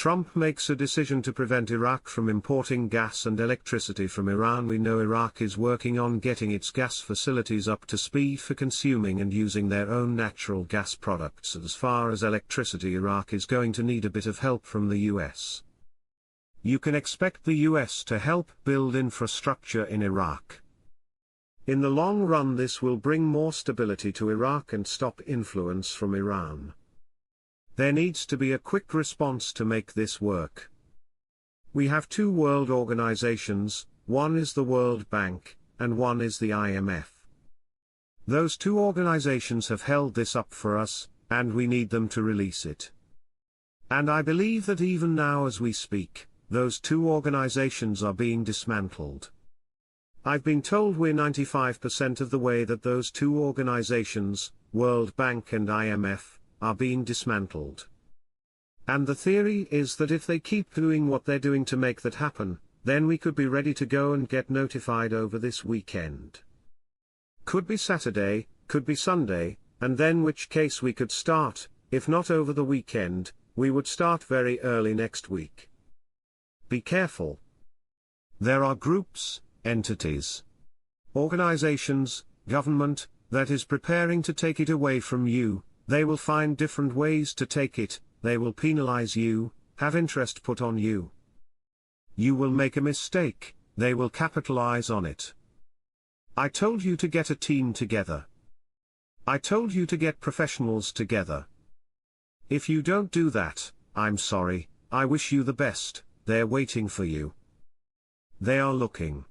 Trump makes a decision to prevent Iraq from importing gas and electricity from Iran. We know Iraq is working on getting its gas facilities up to speed for consuming and using their own natural gas products. As far as electricity, Iraq is going to need a bit of help from the US. You can expect the US to help build infrastructure in Iraq. In the long run, this will bring more stability to Iraq and stop influence from Iran. There needs to be a quick response to make this work. We have two world organizations, one is the World Bank, and one is the IMF. Those two organizations have held this up for us, and we need them to release it. And I believe that even now as we speak, those two organizations are being dismantled. I've been told we're 95% of the way that those two organizations, World Bank and IMF, are being dismantled. And the theory is that if they keep doing what they're doing to make that happen, then we could be ready to go and get notified over this weekend. Could be Saturday, could be Sunday, and then which case we could start, if not over the weekend, we would start very early next week. Be careful. There are groups, entities, organizations, government, that is preparing to take it away from you. They will find different ways to take it, they will penalize you, have interest put on you. You will make a mistake, they will capitalize on it. I told you to get a team together. I told you to get professionals together. If you don't do that, I'm sorry, I wish you the best, they're waiting for you. They are looking.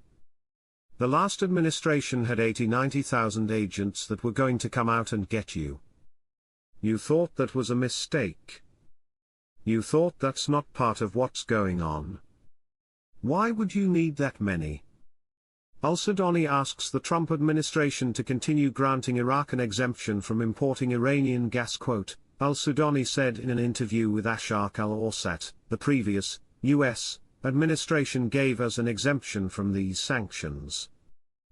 The last administration had 80-90,000 agents that were going to come out and get you. You thought that was a mistake. You thought that's not part of what's going on. Why would you need that many? Al-Sudani asks the Trump administration to continue granting Iraq an exemption from importing Iranian gas. Quote, Al-Sudani said in an interview with Ashaq al-Awsat, the previous, U.S. administration gave us an exemption from these sanctions.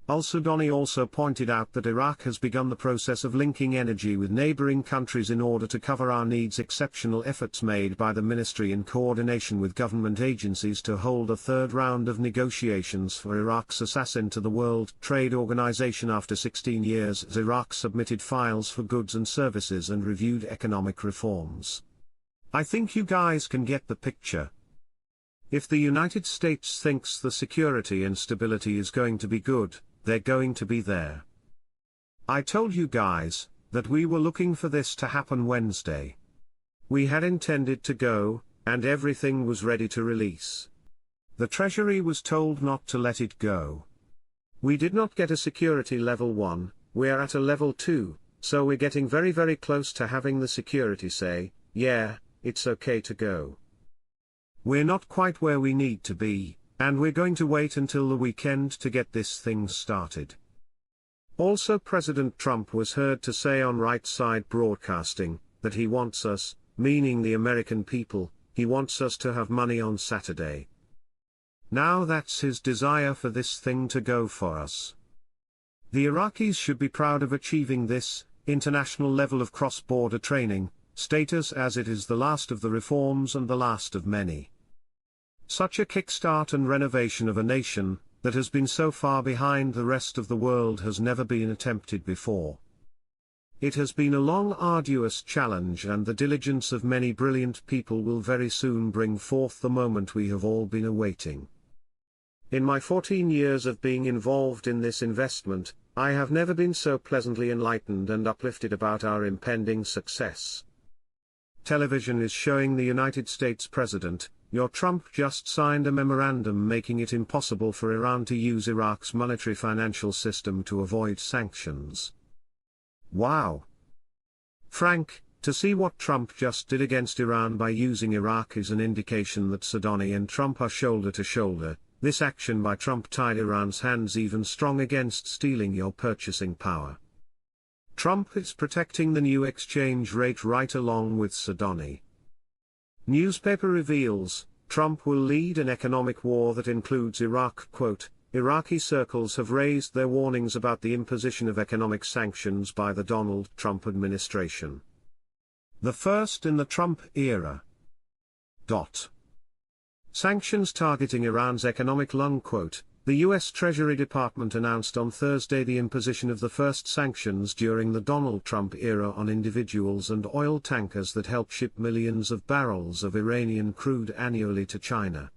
Al-Sudani also pointed out that Iraq has begun the process of linking energy with neighboring countries in order to cover our needs. Exceptional efforts made by the ministry in coordination with government agencies to hold a third round of negotiations for Iraq's accession to the World Trade Organization after 16 years as Iraq submitted files for goods and services and reviewed economic reforms. I think you guys can get the picture. If the United States thinks the security and stability is going to be good, they're going to be there. I told you guys, that we were looking for this to happen Wednesday. We had intended to go, and everything was ready to release. The Treasury was told not to let it go. We did not get a security level 1, we're at a level 2, so we're getting very very close to having the security say, yeah, it's okay to go. We're not quite where we need to be, and we're going to wait until the weekend to get this thing started. Also, President Trump was heard to say on Right Side Broadcasting, that he wants us, meaning the American people, he wants us to have money on Saturday. Now that's his desire for this thing to go for us. The Iraqis should be proud of achieving this, international level of cross-border training, status, as it is the last of the reforms and the last of many. Such a kickstart and renovation of a nation, that has been so far behind the rest of the world, has never been attempted before. It has been a long arduous challenge, and the diligence of many brilliant people will very soon bring forth the moment we have all been awaiting. In my 14 years of being involved in this investment, I have never been so pleasantly enlightened and uplifted about our impending success. Television is showing the United States President, your Trump just signed a memorandum making it impossible for Iran to use Iraq's monetary financial system to avoid sanctions. Wow! Frank, to see what Trump just did against Iran by using Iraq is an indication that Sudani and Trump are shoulder to shoulder. This action by Trump tied Iran's hands even strong against stealing your purchasing power. Trump is protecting the new exchange rate right along with Sudani. Newspaper reveals, Trump will lead an economic war that includes Iraq. Quote, Iraqi circles have raised their warnings about the imposition of economic sanctions by the Donald Trump administration. The first in the Trump era. Sanctions targeting Iran's economic lung. The U.S. Treasury Department announced on Thursday the imposition of the first sanctions during the Donald Trump era on individuals and oil tankers that help ship millions of barrels of Iranian crude annually to China.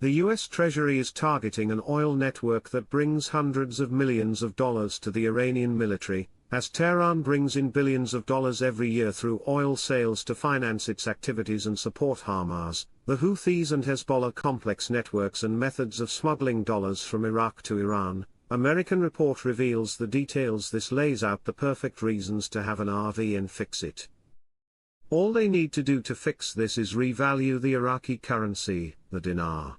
The U.S. Treasury is targeting an oil network that brings hundreds of millions of dollars to the Iranian military, as Tehran brings in billions of dollars every year through oil sales to finance its activities and support Hamas, the Houthis and Hezbollah complex networks and methods of smuggling dollars from Iraq to Iran. American report reveals the details. This lays out the perfect reasons to have an RV and fix it. All they need to do to fix this is revalue the Iraqi currency, the dinar.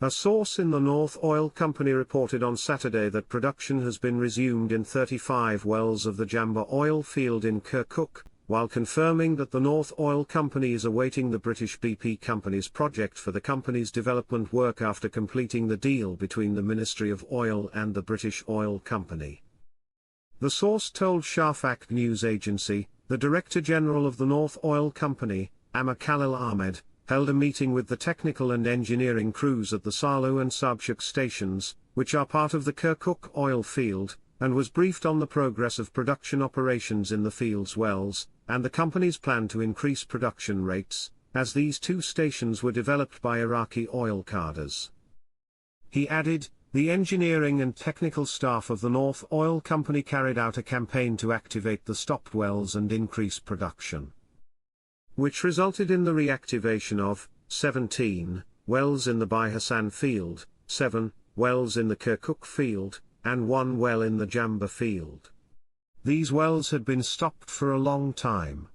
A source in the North Oil Company reported on Saturday that production has been resumed in 35 wells of the Jamba oil field in Kirkuk, while confirming that the North Oil Company is awaiting the British BP company's project for the company's development work after completing the deal between the Ministry of Oil and the British Oil Company. The source told Shafaq news agency, the Director General of the North Oil Company, Amir Khalil Ahmed, held a meeting with the technical and engineering crews at the Salu and Sabshuk stations, which are part of the Kirkuk oil field, and was briefed on the progress of production operations in the field's wells, and the company's plan to increase production rates, as these two stations were developed by Iraqi oil cadres. He added, the engineering and technical staff of the North Oil Company carried out a campaign to activate the stopped wells and increase production, which resulted in the reactivation of 17 wells in the Bai Hassan field, 7 wells in the Kirkuk field, and 1 well in the Jamba field. These wells had been stopped for a long time.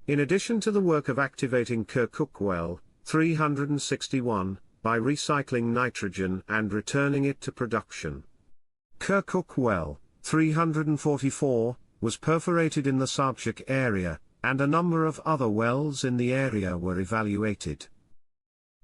In addition to the work of activating Kirkuk well 361, by recycling nitrogen and returning it to production, Kirkuk well 344 was perforated in the Sabshuk area, and a number of other wells in the area were evaluated.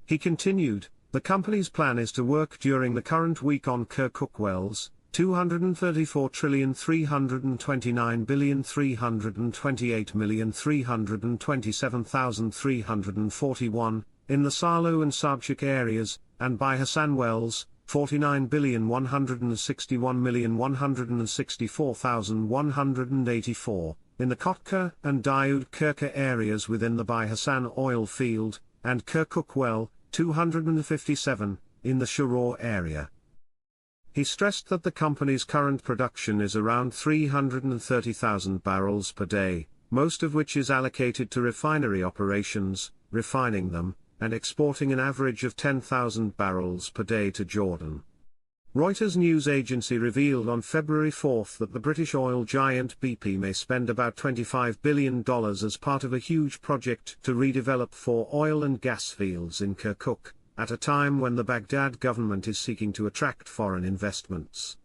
He continued, the company's plan is to work during the current week on Kirkuk wells, 234,329,328,327,341, in the Salu and Sabshuk areas, and Bai Hassan wells, 49,161,164,184, in the Kotka and Daoud Kirka areas within the Bai Hassan oil field, and Kirkuk well, 257, in the Shuror area. He stressed that the company's current production is around 330,000 barrels per day, most of which is allocated to refinery operations, refining them, and exporting an average of 10,000 barrels per day to Jordan. Reuters news agency revealed on February 4 that the British oil giant BP may spend about $25 billion as part of a huge project to redevelop 4 oil and gas fields in Kirkuk, at a time when the Baghdad government is seeking to attract foreign investments.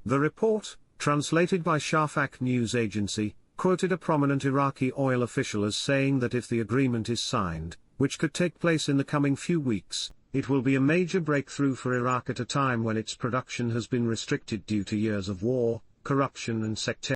The report, translated by Shafaq news agency, quoted a prominent Iraqi oil official as saying that if the agreement is signed, which could take place in the coming few weeks, it will be a major breakthrough for Iraq at a time when its production has been restricted due to years of war, corruption and sectarianism.